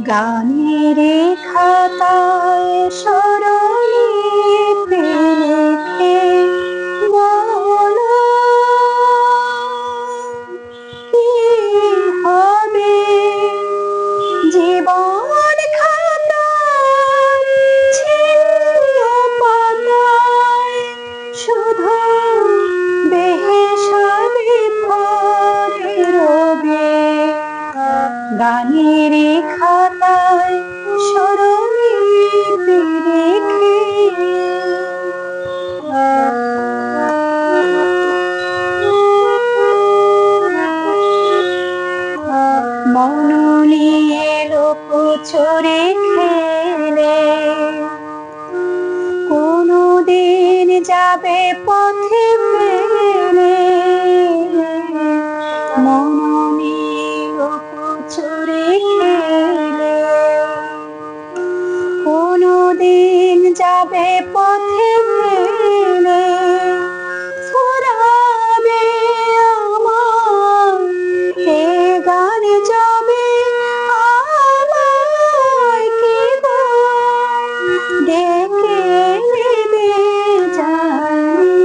গানের খাতায় স্মরণীতে লিখে বলো কি হবে জীবন খাতার ছিন্ন পাতায় শুধু বেহেশাবি ভরে রবে গানের খাতায় স্মরণীতে লিখে মন নিয়ে লুকোচুরি খেলে কোনদিন যাবে পথে ফেলে মন নিয়ে লুকোচুরি খেলে কোনদিন যাবে পথে ফেলে ফুরাবে আমার এ গান যাবে আমায় কি গো ডেকে নেবে জানি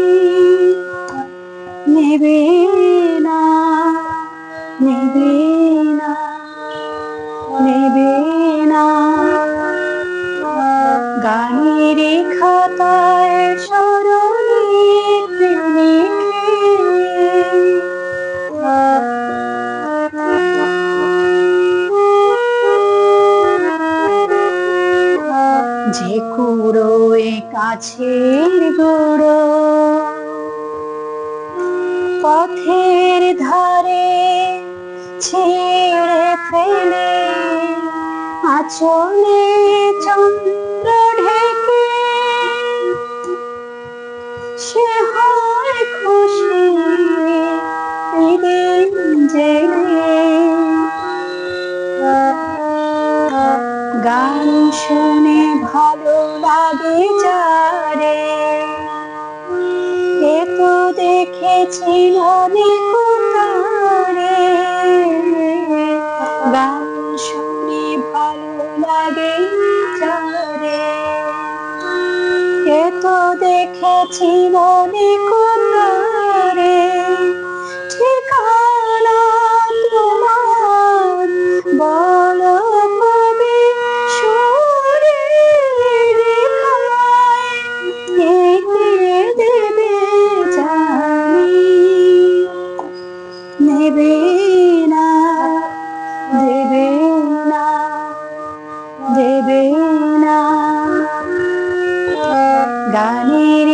নেবে না নেবে না নেবে না গানের খাতায় স্মরণীতে যে কুড়োয় কাছের গুঁড়ো পথের ধারে ছেড়ে ফেলে আঁচলে চন্দ্র ঢেকে সে হয় খুশি দিন জেগে গান শুনে ভালো লাগে যারে এ তো দেখেছি অনেক তারে গান শুনে ভালো লাগে যারে এ তো দেখেছি অনেক তারে ঠিকানা তোমার বলো কবি সুরের রেখায় এঁকে দেবে জানি নেবে না দেবে না দেবে না গানের